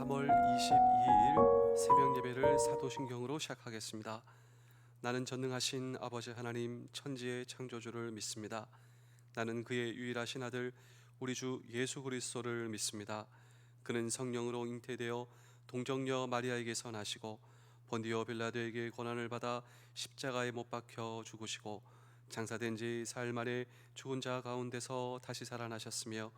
3월 22일 새벽 예배를 사도신경으로 시작하겠습니다. 나는 전능하신 아버지 하나님 천지의 창조주를 믿습니다. 나는 그의 유일하신 아들 우리 주 예수 그리스도를 믿습니다. 그는 성령으로 잉태되어 동정녀 마리아에게서 나시고 본디오 빌라도에게 고난을 받아 십자가에 못 박혀 죽으시고 장사된 지 사흘 만에 죽은 자 가운데서 다시 살아나셨으며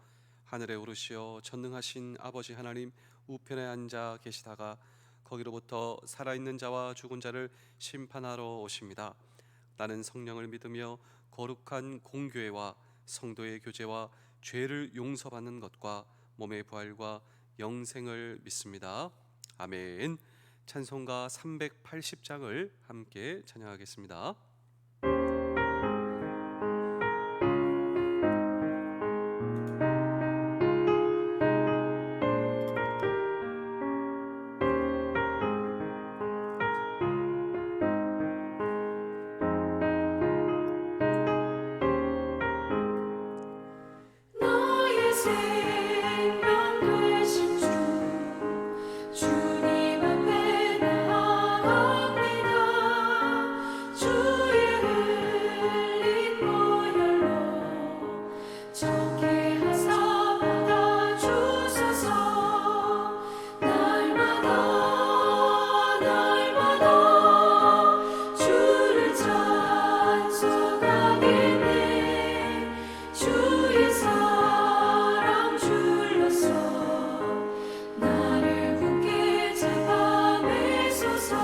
하늘에 오르시어 전능하신 아버지 하나님 우편에 앉아 계시다가 거기로부터 살아있는 자와 죽은 자를 심판하러 오십니다. 나는 성령을 믿으며 거룩한 공교회와 성도의 교제와 죄를 용서받는 것과 몸의 부활과 영생을 믿습니다. 아멘. 찬송가 380장을 함께 찬양하겠습니다. 생명 되신 주님 앞에 나아갑니다. 주의 흘린 보혈로 정케 하사 받아주소서. 날마다 주를 찬송하겠네. 주의 사랑 줄로서 나를 굳게 잡아매소서.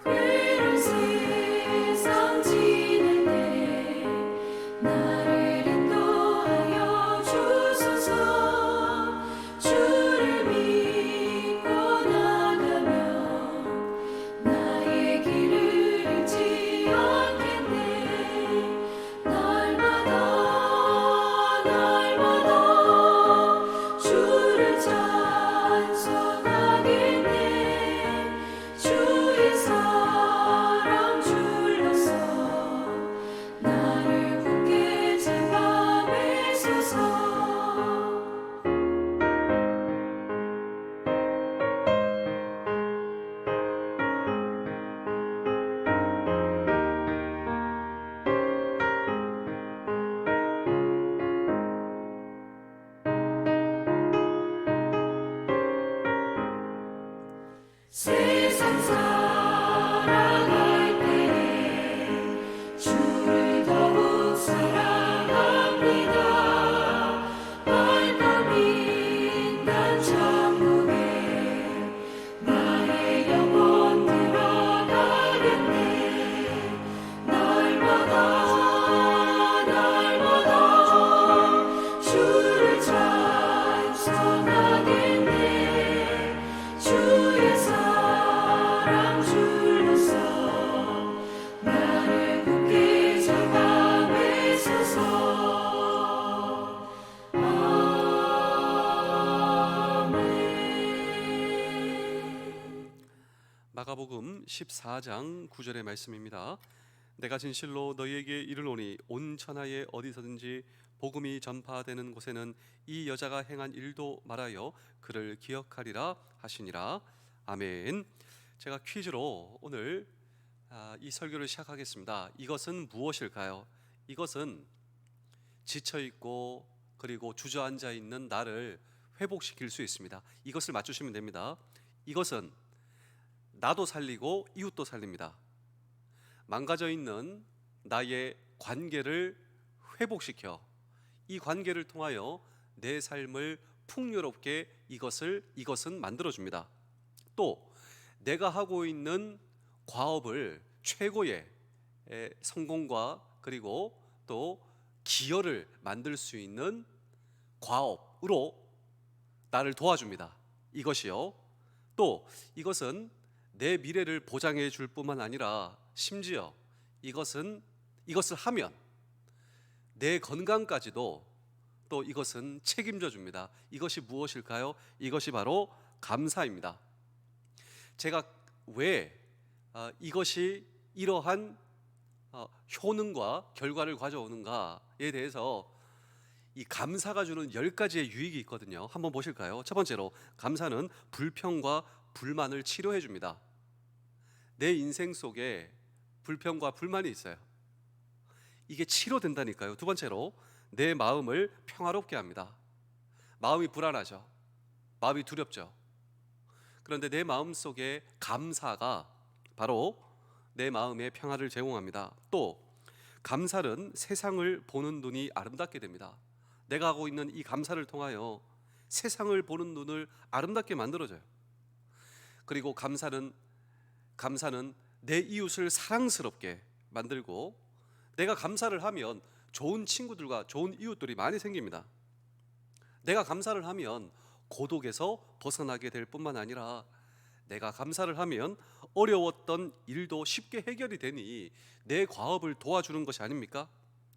괴로운 세상 지낼 때 나를 인도하여 주소서. 주를 믿고 나가면 나의 길을 잃지 않겠네. 날마다 주를 찬송하겠네. 주의 사랑 줄로서 나를 굳게 잡아매소서. 세상 살아갈 때에 주를 더욱 사랑합니다. 발걸음 난 천국에 나의 영혼 들어가겠네. 날마다 주를 찬송하겠네. 주의 사랑 줄로서 나를 굳게 잡아매소서. 아멘. 마가복음 14장 9절의 말씀입니다. 내가 진실로 너희에게 이르노니 온 천하에 어디서든지 복음이 전파되는 곳에는 이 여자가 행한 일도 말하여 그를 기억하리라 하시니라. 아멘. 제가 퀴즈로 오늘 이 설교를 시작하겠습니다. 이것은 무엇일까요? 이것은 지쳐있고 그리고 주저앉아 있는 나를 회복시킬 수 있습니다. 이것을 맞추시면 됩니다. 이것은 나도 살리고 이웃도 살립니다. 망가져 있는 나의 관계를 회복시켜 이 관계를 통하여 내 삶을 풍요롭게 이것은 만들어줍니다. 또 내가 하고 있는 과업을 최고의 성공과 그리고 또 기여를 만들 수 있는 과업으로 나를 도와줍니다. 이것이요 또 이것은 내 미래를 보장해 줄 뿐만 아니라 심지어 이것을 하면 내 건강까지도 또 이것은 책임져 줍니다. 이것이 무엇일까요? 이것이 바로 감사입니다. 제가 왜 이것이 이러한 효능과 결과를 가져오는가에 대해서 이 감사가 주는 10가지의 유익이 있거든요. 한번 보실까요? 첫 번째로, 감사는 불평과 불만을 치료해 줍니다. 내 인생 속에 불평과 불만이 있어요. 이게 치료된다니까요. 두 번째로, 내 마음을 평화롭게 합니다. 마음이 불안하죠. 마음이 두렵죠. 그런데 내 마음 속에 감사가 바로 내 마음에 평화를 제공합니다. 또 감사는 세상을 보는 눈이 아름답게 됩니다. 내가 하고 있는 이 감사를 통하여 세상을 보는 눈을 아름답게 만들어줘요. 그리고 감사는 내 이웃을 사랑스럽게 만들고, 내가 감사를 하면 좋은 친구들과 좋은 이웃들이 많이 생깁니다. 내가 감사를 하면 고독에서 벗어나게 될 뿐만 아니라, 내가 감사를 하면 어려웠던 일도 쉽게 해결이 되니 내 과업을 도와주는 것이 아닙니까?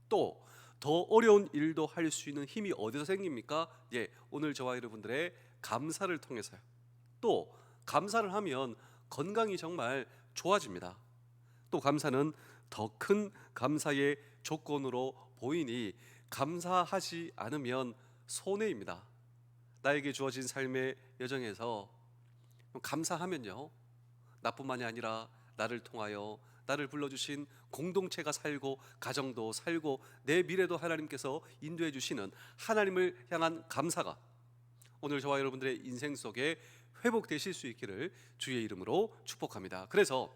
또 더 어려운 일도 할 수 있는 힘이 어디서 생깁니까? 오늘 저와 여러분들의 감사를 통해서요. 또 감사를 하면 건강이 정말 좋아집니다. 또 감사는 더 큰 감사의 조건으로 보이니 감사하지 않으면 손해입니다. 나에게 주어진 삶의 여정에서 감사하면요, 나뿐만이 아니라 나를 통하여 나를 불러주신 공동체가 살고, 가정도 살고, 내 미래도 하나님께서 인도해 주시는 하나님을 향한 감사가 오늘 저와 여러분들의 인생 속에 회복되실 수 있기를 주의 이름으로 축복합니다. 그래서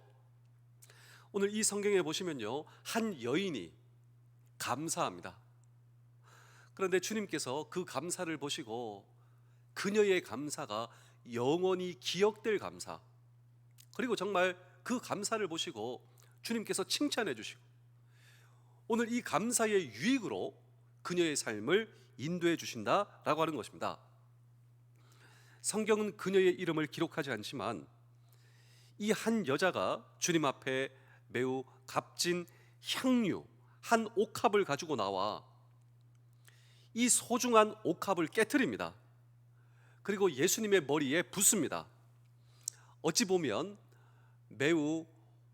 오늘 이 성경에 보시면요, 한 여인이 감사합니다. 그런데 주님께서 그 감사를 보시고 그녀의 감사가 영원히 기억될 감사, 그리고 정말 그 감사를 보시고 주님께서 칭찬해 주시고, 오늘 이 감사의 유익으로 그녀의 삶을 인도해 주신다라고 하는 것입니다. 성경은 그녀의 이름을 기록하지 않지만 이 한 여자가 주님 앞에 매우 값진 향유 한 옥합을 가지고 나와 이 소중한 옥합을 깨트립니다. 그리고 예수님의 머리에 붓습니다. 어찌 보면 매우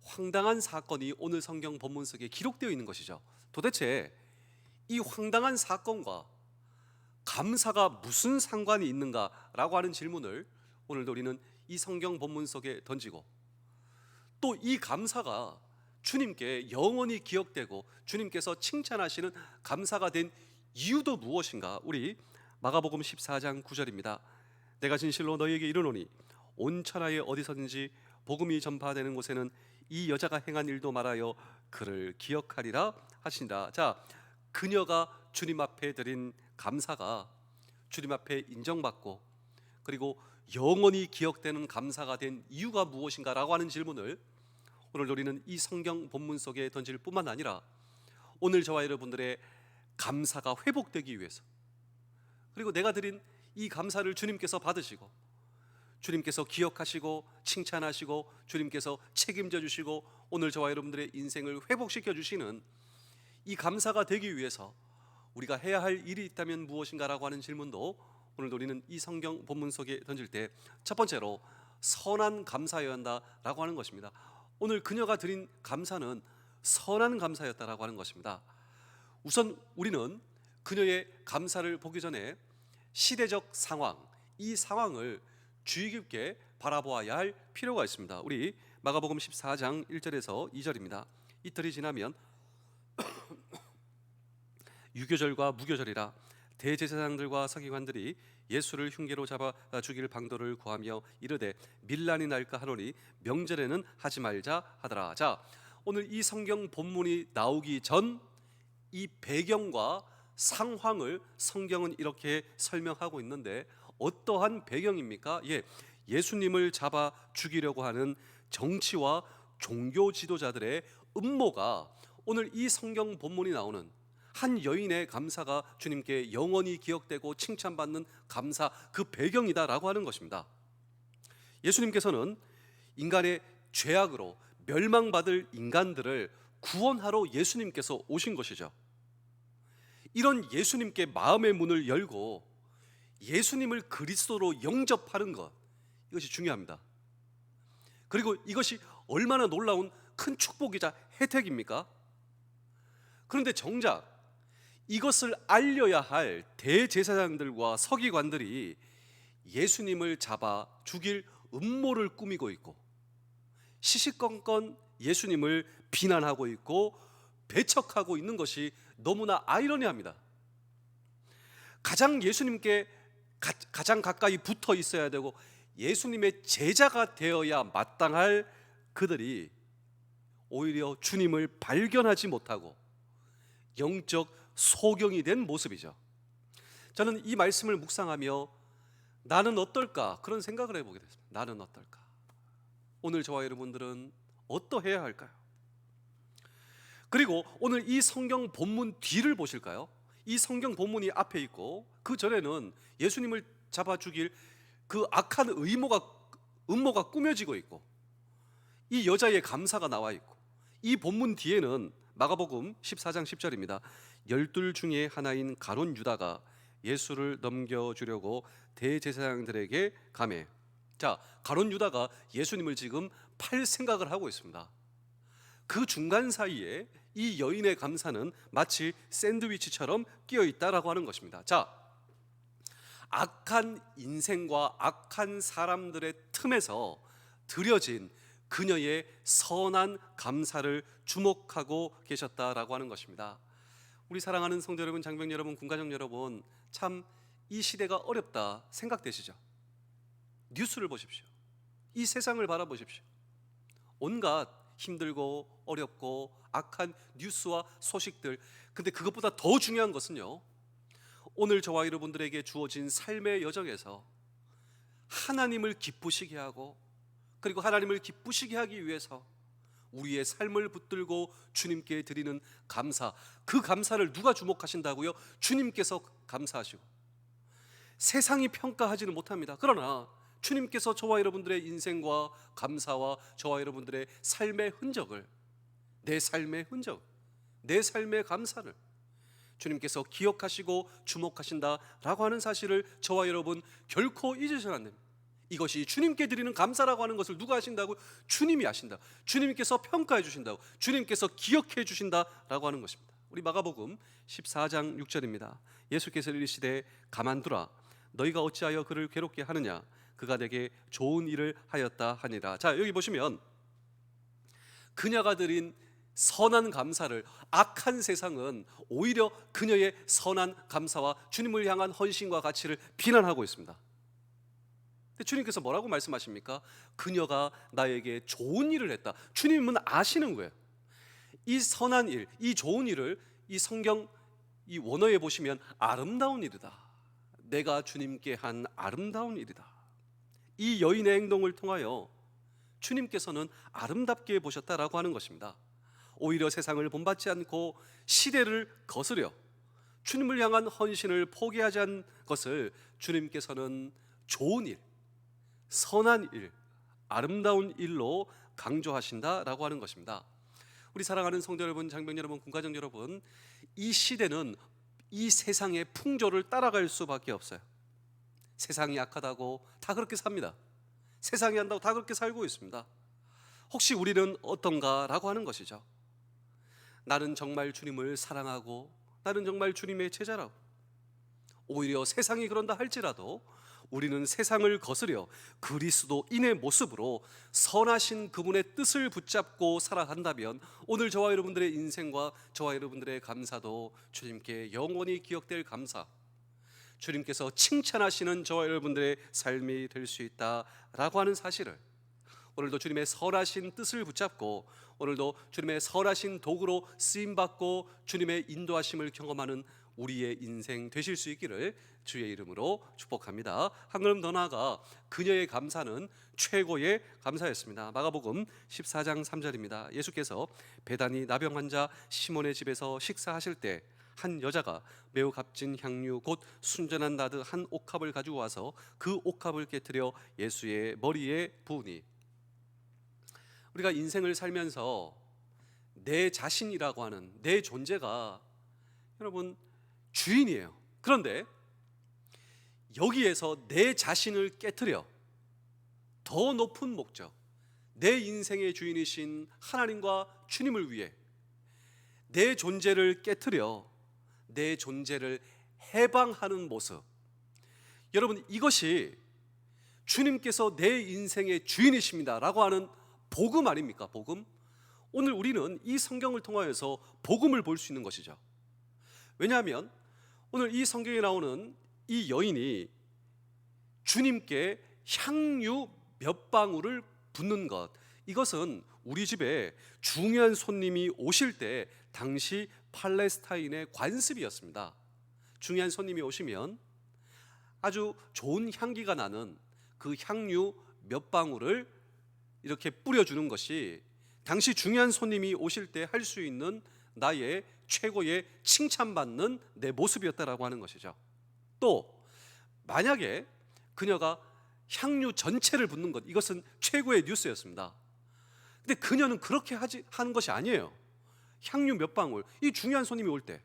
황당한 사건이 오늘 성경 본문 속에 기록되어 있는 것이죠. 도대체 이 황당한 사건과 감사가 무슨 상관이 있는가라고 하는 질문을 오늘도 우리는 이 성경 본문 속에 던지고, 또 이 감사가 주님께 영원히 기억되고 주님께서 칭찬하시는 감사가 된 이유도 무엇인가? 우리 마가복음 14장 9절입니다. 내가 진실로 너희에게 이르노니 온 천하에 어디서든지 복음이 전파되는 곳에는 이 여자가 행한 일도 말하여 그를 기억하리라 하신다. 자, 그녀가 주님 앞에 드린 감사가 주님 앞에 인정받고, 그리고 영원히 기억되는 감사가 된 이유가 무엇인가라고 하는 질문을 오늘 우리는 이 성경 본문 속에 던질 뿐만 아니라, 오늘 저와 여러분들의 감사가 회복되기 위해서, 그리고 내가 드린 이 감사를 주님께서 받으시고 주님께서 기억하시고 칭찬하시고 주님께서 책임져 주시고 오늘 저와 여러분들의 인생을 회복시켜 주시는 이 감사가 되기 위해서 우리가 해야 할 일이 있다면 무엇인가라고 하는 질문도 오늘 우리는 이 성경 본문 속에 던질 때 첫 번째로 선한 감사여야 한다라고 하는 것입니다. 오늘 그녀가 드린 감사는 선한 감사였다라고 하는 것입니다. 우선 우리는 그녀의 감사를 보기 전에 시대적 상황, 이 상황을 주의 깊게 바라보아야 할 필요가 있습니다. 우리 마가복음 14장 1절에서 2절입니다. 이틀이 지나면 유교절과 무교절이라 대제사장들과 서기관들이 예수를 흉계로 잡아 죽일 방도를 구하며 이르되 밀란이 날까 하노니 명절에는 하지 말자 하더라. 자, 오늘 이 성경 본문이 나오기 전 이 배경과 상황을 성경은 이렇게 설명하고 있는데, 어떠한 배경입니까? 예수님을 잡아 죽이려고 하는 정치와 종교 지도자들의 음모가 오늘 이 성경 본문이 나오는 한 여인의 감사가 주님께 영원히 기억되고 칭찬받는 감사, 그 배경이다라고 하는 것입니다. 예수님께서는 인간의 죄악으로 멸망받을 인간들을 구원하러 예수님께서 오신 것이죠. 이런 예수님께 마음의 문을 열고 예수님을 그리스도로 영접하는 것, 이것이 중요합니다. 그리고 이것이 얼마나 놀라운 큰 축복이자 혜택입니까? 그런데 정작 이것을 알려야 할 대제사장들과 서기관들이 예수님을 잡아 죽일 음모를 꾸미고 있고 시시건건 예수님을 비난하고 있고 배척하고 있는 것이 너무나 아이러니합니다. 가장 예수님께 가장 가까이 붙어 있어야 되고 예수님의 제자가 되어야 마땅할 그들이 오히려 주님을 발견하지 못하고 영적 소경이 된 모습이죠. 저는 이 말씀을 묵상하며 나는 어떨까 그런 생각을 해보게 됐습니다. 나는 어떨까? 오늘 저와 여러분들은 어떠해야 할까요? 그리고 오늘 이 성경 본문 뒤를 보실까요? 이 성경 본문이 앞에 있고 그 전에는 예수님을 잡아 죽일 그 악한 음모가 꾸며지고 있고 이 여자의 감사가 나와 있고 이 본문 뒤에는 마가복음 14장 10절입니다. 12 중에 하나인 가룟 유다가 예수를 넘겨주려고 대제사장들에게 가매. 자, 가룟 유다가 예수님을 지금 팔 생각을 하고 있습니다. 그 중간 사이에 이 여인의 감사는 마치 샌드위치처럼 끼어 있다라고 하는 것입니다. 자, 악한 인생과 악한 사람들의 틈에서 드려진 그녀의 선한 감사를 주목하고 계셨다라고 하는 것입니다. 우리 사랑하는 성도 여러분, 장병 여러분, 군가정 여러분, 참 이 시대가 어렵다 생각되시죠? 뉴스를 보십시오. 이 세상을 바라보십시오. 온갖 힘들고 어렵고 악한 뉴스와 소식들, 근데 그것보다 더 중요한 것은요, 오늘 저와 여러분들에게 주어진 삶의 여정에서 하나님을 기쁘시게 하고 그리고 하나님을 기쁘시게 하기 위해서 우리의 삶을 붙들고 주님께 드리는 감사, 그 감사를 누가 주목하신다고요? 주님께서 감사하시고 세상이 평가하지는 못합니다. 그러나 주님께서 저와 여러분들의 인생과 감사와 저와 여러분들의 삶의 흔적을, 내 삶의 흔적, 내 삶의 감사를 주님께서 기억하시고 주목하신다라고 하는 사실을 저와 여러분 결코 잊으셔야 안 됩니다. 이것이 주님께 드리는 감사라고 하는 것을 누가 하신다고? 주님이 하신다. 주님께서 평가해 주신다고, 주님께서 기억해 주신다라고 하는 것입니다. 우리 마가복음 14장 6절입니다. 예수께서 이르시되 가만두라, 너희가 어찌하여 그를 괴롭게 하느냐, 그가 내게 좋은 일을 하였다 하니라. 자, 여기 보시면 그녀가 드린 선한 감사를 악한 세상은 오히려 그녀의 선한 감사와 주님을 향한 헌신과 가치를 비난하고 있습니다. 근데 주님께서 뭐라고 말씀하십니까? 그녀가 나에게 좋은 일을 했다. 주님은 아시는 거예요. 이 선한 일, 이 좋은 일을 이 성경 이 원어에 보시면 아름다운 일이다. 내가 주님께 한 아름다운 일이다. 이 여인의 행동을 통하여 주님께서는 아름답게 보셨다라고 하는 것입니다. 오히려 세상을 본받지 않고 시대를 거스려 주님을 향한 헌신을 포기하지 않은 것을 주님께서는 좋은 일, 선한 일, 아름다운 일로 강조하신다라고 하는 것입니다. 우리 사랑하는 성도 여러분, 장병 여러분, 군가정 여러분, 이 시대는 이 세상의 풍조를 따라갈 수밖에 없어요. 세상이 악하다고 다 그렇게 삽니다. 세상이 한다고 다 그렇게 살고 있습니다. 혹시 우리는 어떤가라고 하는 것이죠. 나는 정말 주님을 사랑하고 나는 정말 주님의 제자라고, 오히려 세상이 그런다 할지라도 우리는 세상을 거스려 그리스도인의 모습으로 선하신 그분의 뜻을 붙잡고 살아간다면 오늘 저와 여러분들의 인생과 저와 여러분들의 감사도 주님께 영원히 기억될 감사, 주님께서 칭찬하시는 저와 여러분들의 삶이 될 수 있다라고 하는 사실을 오늘도 주님의 선하신 뜻을 붙잡고 오늘도 주님의 선하신 도구로 쓰임받고 주님의 인도하심을 경험하는 우리의 인생 되실 수 있기를 주의 이름으로 축복합니다. 한 걸음 더 나아가 그녀의 감사는 최고의 감사였습니다. 마가복음 14장 3절입니다. 예수께서 베다니 나병 환자 시몬의 집에서 식사하실 때 한 여자가 매우 값진 향유 곧 순전한 나드 한 옥합을 가지고 와서 그 옥합을 깨뜨려 예수의 머리에 부으니, 우리가 인생을 살면서 내 자신이라고 하는 내 존재가 여러분 주인이에요. 그런데 여기에서 내 자신을 깨뜨려 더 높은 목적, 내 인생의 주인이신 하나님과 주님을 위해 내 존재를 깨뜨려 내 존재를 해방하는 모습, 여러분 이것이 주님께서 내 인생의 주인이십니다 라고 하는 복음 아닙니까? 복음. 오늘 우리는 이 성경을 통하여서 복음을 볼 수 있는 것이죠. 왜냐하면 오늘 이 성경에 나오는 이 여인이 주님께 향유 몇 방울을 붓는 것, 이것은 우리 집에 중요한 손님이 오실 때 당시 팔레스타인의 관습이었습니다. 중요한 손님이 오시면 아주 좋은 향기가 나는 그 향유 몇 방울을 이렇게 뿌려주는 것이 당시 중요한 손님이 오실 때 할 수 있는 나의 최고의 칭찬받는 내 모습이었다라고 하는 것이죠. 또 만약에 그녀가 향유 전체를 붓는 것, 이것은 최고의 뉴스였습니다. 근데 그녀는 그렇게 하는 것이 아니에요. 향유 몇 방울, 이 중요한 손님이 올 때,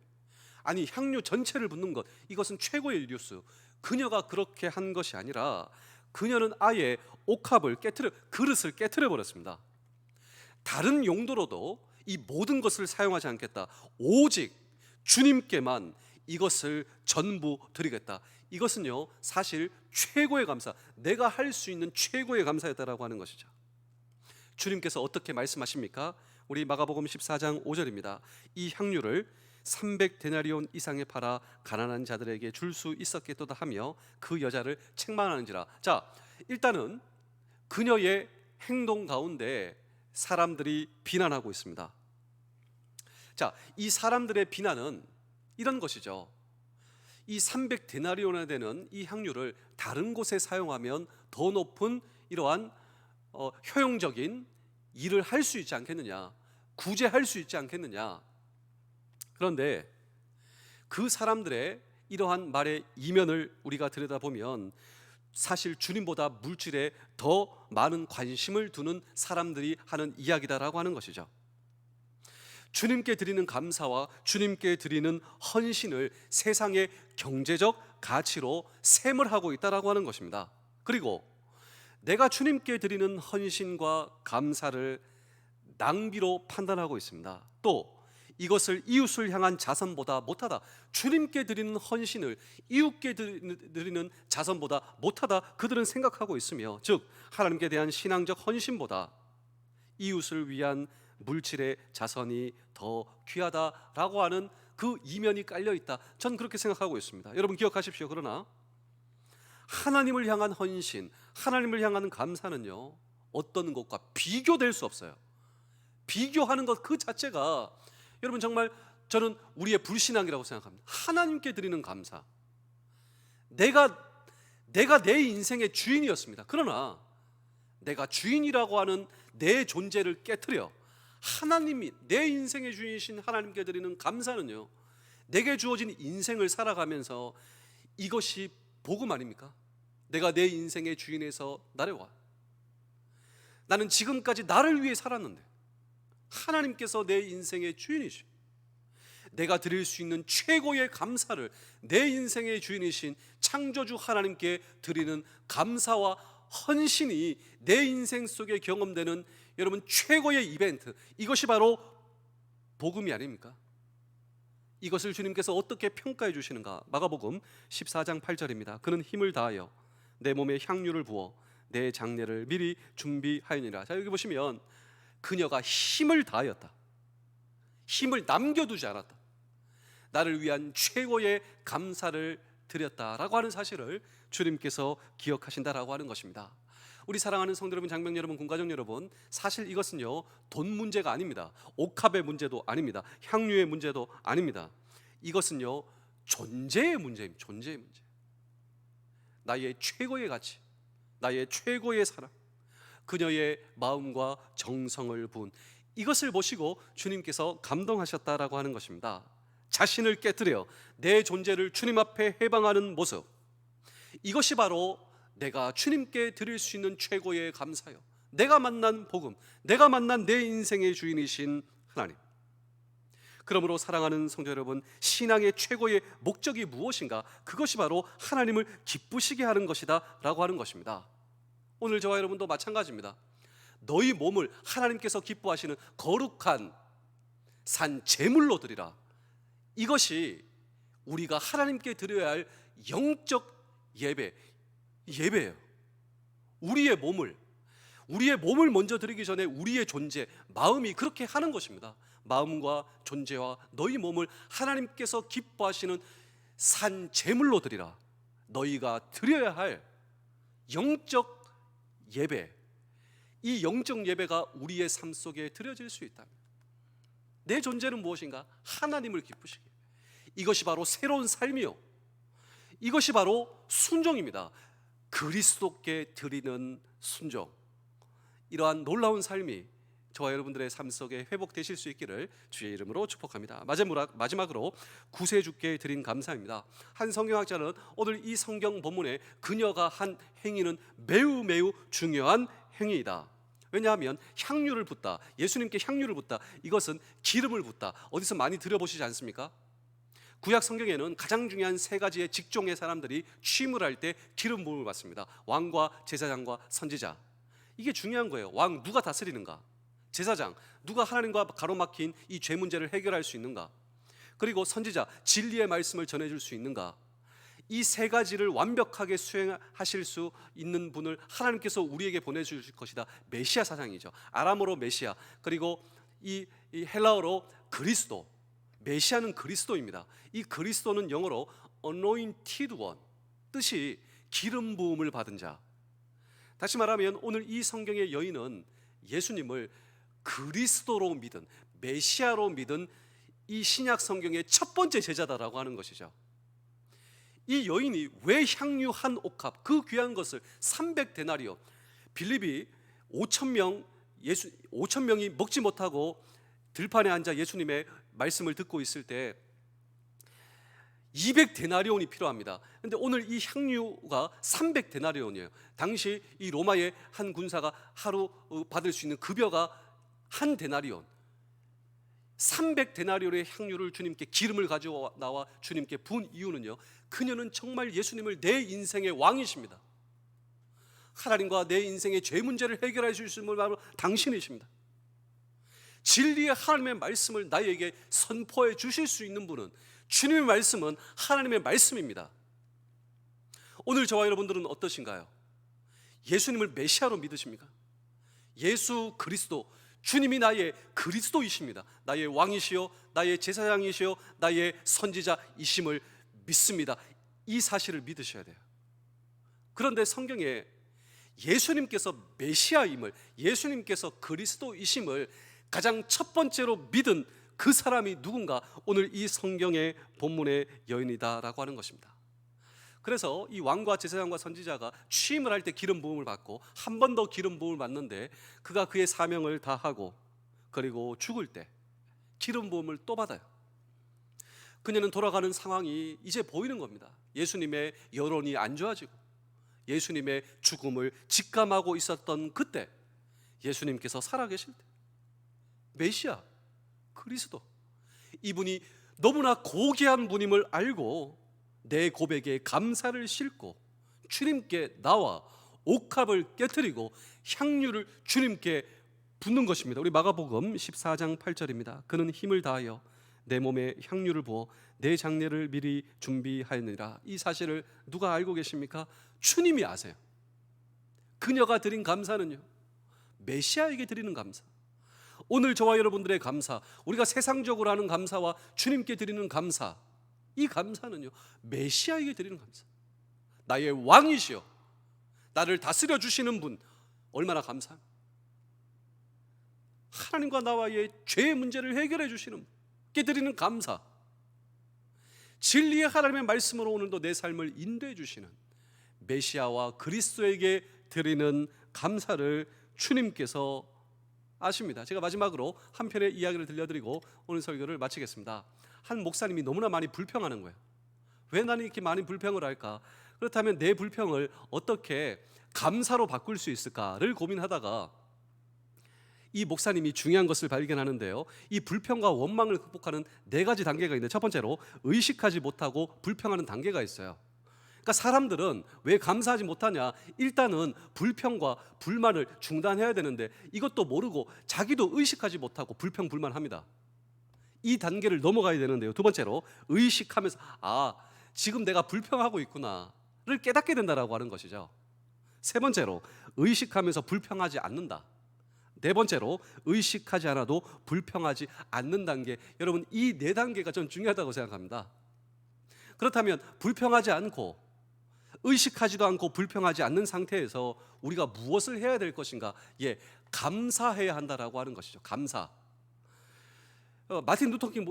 아니 향유 전체를 붓는 것, 이것은 최고의 뉴스. 그녀가 그렇게 한 것이 아니라 그녀는 아예 옥합을 깨트려, 그릇을 깨트려 버렸습니다. 다른 용도로도 이 모든 것을 사용하지 않겠다, 오직 주님께만 이것을 전부 드리겠다. 이것은요 사실 최고의 감사, 내가 할 수 있는 최고의 감사였다라고 하는 것이죠. 주님께서 어떻게 말씀하십니까? 우리 마가복음 14장 5절입니다. 이 향유를 300데나리온 이상에 팔아 가난한 자들에게 줄 수 있었겠도다 하며 그 여자를 책망하는지라. 자, 일단은 그녀의 행동 가운데 사람들이 비난하고 있습니다. 자, 이 사람들의 비난은 이런 것이죠. 이 300데나리온에 되는 이 향유를 다른 곳에 사용하면 더 높은 이러한 효용적인 일을 할 수 있지 않겠느냐, 구제할 수 있지 않겠느냐. 그런데 그 사람들의 이러한 말의 이면을 우리가 들여다보면 사실 주님보다 물질에 더 많은 관심을 두는 사람들이 하는 이야기다라고 하는 것이죠. 주님께 드리는 감사와 주님께 드리는 헌신을 세상의 경제적 가치로 셈을 하고 있다라고 하는 것입니다. 그리고 내가 주님께 드리는 헌신과 감사를 낭비로 판단하고 있습니다. 또 이것을 이웃을 향한 자선보다 못하다, 주님께 드리는 헌신을 이웃께 드리는 자선보다 못하다 그들은 생각하고 있으며, 즉 하나님께 대한 신앙적 헌신보다 이웃을 위한 물질의 자선이 더 귀하다라고 하는 그 이면이 깔려있다, 저는 그렇게 생각하고 있습니다. 여러분 기억하십시오. 그러나 하나님을 향한 헌신, 하나님을 향한 감사는요 어떤 것과 비교될 수 없어요. 비교하는 것 그 자체가 여러분 정말 저는 우리의 불신앙이라고 생각합니다. 하나님께 드리는 감사, 내가 내 인생의 주인이었습니다. 그러나 내가 주인이라고 하는 내 존재를 깨트려 하나님이 내 인생의 주인이신 하나님께 드리는 감사는요, 내게 주어진 인생을 살아가면서 이것이 복음 아닙니까? 내가 내 인생의 주인에서 나래와, 나는 지금까지 나를 위해 살았는데 하나님께서 내 인생의 주인이시, 내가 드릴 수 있는 최고의 감사를 내 인생의 주인이신 창조주 하나님께 드리는 감사와 헌신이 내 인생 속에 경험되는 여러분 최고의 이벤트, 이것이 바로 복음이 아닙니까? 이것을 주님께서 어떻게 평가해 주시는가? 마가복음 14장 8절입니다. 그는 힘을 다하여 내 몸에 향유를 부어 내 장례를 미리 준비하였느니라. 자, 여기 보시면 그녀가 힘을 다하였다, 힘을 남겨두지 않았다, 나를 위한 최고의 감사를 드렸다라고 하는 사실을 주님께서 기억하신다라고 하는 것입니다. 우리 사랑하는 성도 여러분, 장병 여러분, 군가족 여러분, 사실 이것은요 돈 문제가 아닙니다. 옥합의 문제도 아닙니다. 향유의 문제도 아닙니다. 이것은요 존재의 문제입니다. 존재의 문제. 나의 최고의 가치, 나의 최고의 사랑, 그녀의 마음과 정성을 부은 이것을 보시고 주님께서 감동하셨다라고 하는 것입니다. 자신을 깨뜨려 내 존재를 주님 앞에 해방하는 모습, 이것이 바로 내가 주님께 드릴 수 있는 최고의 감사요, 내가 만난 복음, 내가 만난 내 인생의 주인이신 하나님. 그러므로 사랑하는 성도 여러분, 신앙의 최고의 목적이 무엇인가? 그것이 바로 하나님을 기쁘시게 하는 것이다 라고 하는 것입니다. 오늘 저와 여러분도 마찬가지입니다. 너희 몸을 하나님께서 기뻐하시는 거룩한 산 제물로 드리라. 이것이 우리가 하나님께 드려야 할 영적 예배예요. 우리의 몸을 먼저 드리기 전에 우리의 존재, 마음이 그렇게 하는 것입니다. 마음과 존재와 너희 몸을 하나님께서 기뻐하시는 산 제물로 드리라. 너희가 드려야 할 영적 예배, 이 영적 예배가 우리의 삶 속에 드려질 수 있다. 내 존재는 무엇인가? 하나님을 기쁘시게. 이것이 바로 새로운 삶이요, 이것이 바로 순종입니다. 그리스도께 드리는 순종. 이러한 놀라운 삶이 저와 여러분들의 삶 속에 회복되실 수 있기를 주의 이름으로 축복합니다. 마지막으로 구세주께 드린 감사입니다. 한 성경학자는 오늘 이 성경 본문에 그녀가 한 행위는 매우 중요한 행위이다. 왜냐하면 향유를 붓다, 예수님께 향유를 붓다, 이것은 기름을 붓다. 어디서 많이 들어보시지 않습니까? 구약 성경에는 가장 중요한 세 가지의 직종의 사람들이 취임을 할 때 기름 부음을 받습니다. 왕과 제사장과 선지자. 이게 중요한 거예요. 왕 누가 다스리는가? 제사장 누가 하나님과 가로막힌 이 죄 문제를 해결할 수 있는가? 그리고 선지자 진리의 말씀을 전해줄 수 있는가? 이 세 가지를 완벽하게 수행하실 수 있는 분을 하나님께서 우리에게 보내주실 것이다. 메시아 사상이죠. 아람어로 메시아, 그리고 이 헬라어로 그리스도. 메시아는 그리스도입니다. 이 그리스도는 영어로 anointed one, 뜻이 기름 부음을 받은 자. 다시 말하면 오늘 이 성경의 여인은 예수님을 그리스도로 믿은, 메시아로 믿은 이 신약 성경의 첫 번째 제자다라고 하는 것이죠. 이 여인이 왜 향유 한 옥합, 그 귀한 것을 300데나리온, 빌립이 5,000명이 먹지 못하고 들판에 앉아 예수님의 말씀을 듣고 있을 때 200데나리온이 필요합니다. 그런데 오늘 이 향유가 300데나리온이에요. 당시 이 로마의 한 군사가 하루 받을 수 있는 급여가 한 데나리온. 300데나리온의 향유를 주님께, 기름을 가지고 나와 주님께 부은 이유는요, 그녀는 정말 예수님을 내 인생의 왕이십니다. 하나님과 내 인생의 죄 문제를 해결해 주실 분 바로 당신이십니다. 진리의 하나님의 말씀을 나에게 선포해 주실 수 있는 분은, 주님의 말씀은 하나님의 말씀입니다. 오늘 저와 여러분들은 어떠신가요? 예수님을 메시아로 믿으십니까? 예수 그리스도, 주님이 나의 그리스도이십니다. 나의 왕이시요, 나의 제사장이시요, 나의 선지자이심을 믿습니다. 이 사실을 믿으셔야 돼요. 그런데 성경에 예수님께서 메시아임을, 예수님께서 그리스도이심을 가장 첫 번째로 믿은 그 사람이 누군가? 오늘 이 성경의 본문의 여인이다라고 하는 것입니다. 그래서 이 왕과 제사장과 선지자가 취임을 할 때 기름 부음을 받고 한 번 더 기름 부음을 받는데, 그가 그의 사명을 다하고 그리고 죽을 때 기름 부음을 또 받아요. 그녀는 돌아가는 상황이 이제 보이는 겁니다. 예수님의 여론이 안 좋아지고 예수님의 죽음을 직감하고 있었던 그때, 예수님께서 살아계실 때, 메시아 그리스도, 이분이 너무나 고귀한 분임을 알고 내 고백에 감사를 싣고 주님께 나와 옥합을 깨뜨리고 향유를 주님께 붓는 것입니다. 우리 마가복음 14장 8절입니다. 그는 힘을 다하여 내 몸에 향유를 부어 내 장례를 미리 준비하였느니라. 이 사실을 누가 알고 계십니까? 주님이 아세요. 그녀가 드린 감사는요, 메시아에게 드리는 감사. 오늘 저와 여러분들의 감사, 우리가 세상적으로 하는 감사와 주님께 드리는 감사, 이 감사는요, 메시아에게 드리는 감사. 나의 왕이시여, 나를 다스려 주시는 분, 얼마나 감사합니다. 하나님과 나와의 죄의 문제를 해결해 주시는 분께 드리는 감사. 진리의 하나님의 말씀으로 오늘도 내 삶을 인도해 주시는 메시아와 그리스도에게 드리는 감사를 주님께서 아십니다. 제가 마지막으로 한 편의 이야기를 들려드리고 오늘 설교를 마치겠습니다. 한 목사님이 너무나 많이 불평하는 거예요. 왜 나는 이렇게 많이 불평을 할까? 그렇다면 내 불평을 어떻게 감사로 바꿀 수 있을까를 고민하다가 이 목사님이 중요한 것을 발견하는데요, 이 불평과 원망을 극복하는 4가지 단계가 있는데, 첫 번째로 의식하지 못하고 불평하는 단계가 있어요. 그러니까 사람들은 왜 감사하지 못하냐, 일단은 불평과 불만을 중단해야 되는데 이것도 모르고 자기도 의식하지 못하고 불평 불만합니다. 이 단계를 넘어가야 되는데요, 두 번째로 의식하면서 지금 내가 불평하고 있구나를 깨닫게 된다라고 하는 것이죠. 세 번째로 의식하면서 불평하지 않는다. 네 번째로 의식하지 않아도 불평하지 않는 단계. 여러분, 이 4단계가 전 중요하다고 생각합니다. 그렇다면 불평하지 않고 의식하지도 않고 불평하지 않는 상태에서 우리가 무엇을 해야 될 것인가? 감사해야 한다라고 하는 것이죠. 감사. 마틴 루터킹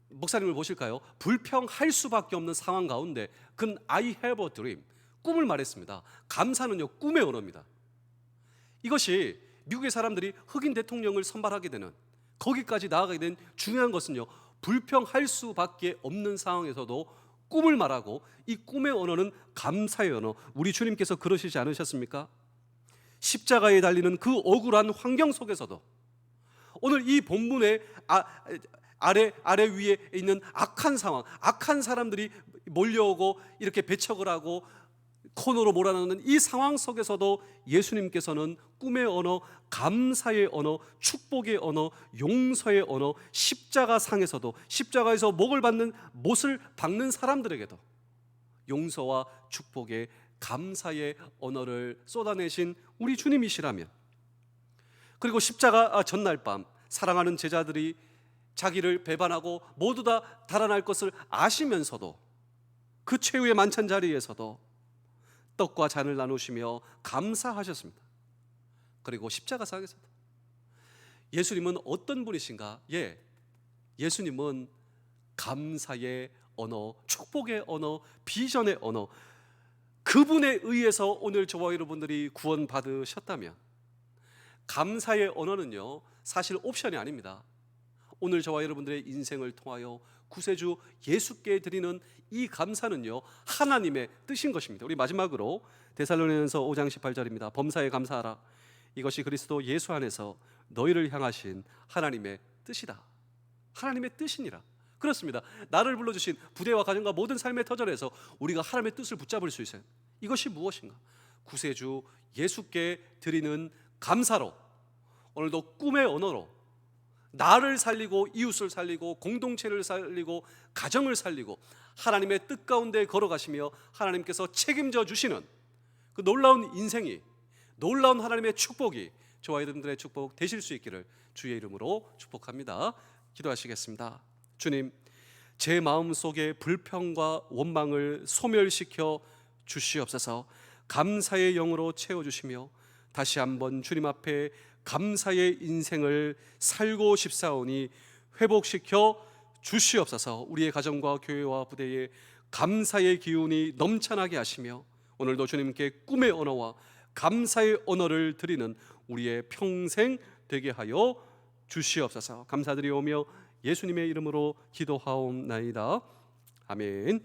목사님을 보실까요? 불평할 수밖에 없는 상황 가운데 그는 I have a dream, 꿈을 말했습니다. 감사는요, 꿈의 언어입니다. 이것이 미국의 사람들이 흑인 대통령을 선발하게 되는, 거기까지 나아가게 된 중요한 것은요, 불평할 수밖에 없는 상황에서도 꿈을 말하고, 이 꿈의 언어는 감사의 언어. 우리 주님께서 그러시지 않으셨습니까? 십자가에 달리는 그 억울한 환경 속에서도 오늘 이 본문의 아래 위에 있는 악한 상황, 악한 사람들이 몰려오고 이렇게 배척을 하고 코너로 몰아넣는 이 상황 속에서도 예수님께서는 꿈의 언어, 감사의 언어, 축복의 언어, 용서의 언어, 십자가 상에서도, 십자가에서 못을 박는 사람들에게도 용서와 축복의, 감사의 언어를 쏟아내신 우리 주님이시라면, 그리고 십자가 전날 밤 사랑하는 제자들이 자기를 배반하고 모두 다 달아날 것을 아시면서도 그 최후의 만찬 자리에서도 떡과 잔을 나누시며 감사하셨습니다. 그리고 십자가상에서도 예수님은 어떤 분이신가? 예수님은 감사의 언어, 축복의 언어, 비전의 언어, 그분에 의해서 오늘 저와 여러분들이 구원받으셨다면, 감사의 언어는요, 사실 옵션이 아닙니다. 오늘 저와 여러분들의 인생을 통하여 구세주 예수께 드리는 이 감사는요, 하나님의 뜻인 것입니다. 우리 마지막으로 데살로니가서 5장 18절입니다. 범사에 감사하라. 이것이 그리스도 예수 안에서 너희를 향하신 하나님의 뜻이다. 하나님의 뜻이니라. 그렇습니다. 나를 불러주신 부대와 가정과 모든 삶의 터전에서 우리가 하나님의 뜻을 붙잡을 수 있어요. 이것이 무엇인가? 구세주 예수께 드리는 감사로, 오늘도 꿈의 언어로 나를 살리고 이웃을 살리고 공동체를 살리고 가정을 살리고 하나님의 뜻 가운데 걸어가시며 하나님께서 책임져 주시는 그 놀라운 인생이, 놀라운 하나님의 축복이 저와 여러분들의 축복 되실 수 있기를 주의 이름으로 축복합니다. 기도하시겠습니다. 주님, 제 마음속에 불평과 원망을 소멸시켜 주시옵소서. 감사의 영으로 채워주시며 다시 한번 주님 앞에 감사의 인생을 살고 싶사오니 회복시켜 주시옵소서. 우리의 가정과 교회와 부대에 감사의 기운이 넘쳐나게 하시며 오늘도 주님께 꿈의 언어와 감사의 언어를 드리는 우리의 평생 되게 하여 주시옵소서. 감사드리오며 예수님의 이름으로 기도하옵나이다. 아멘.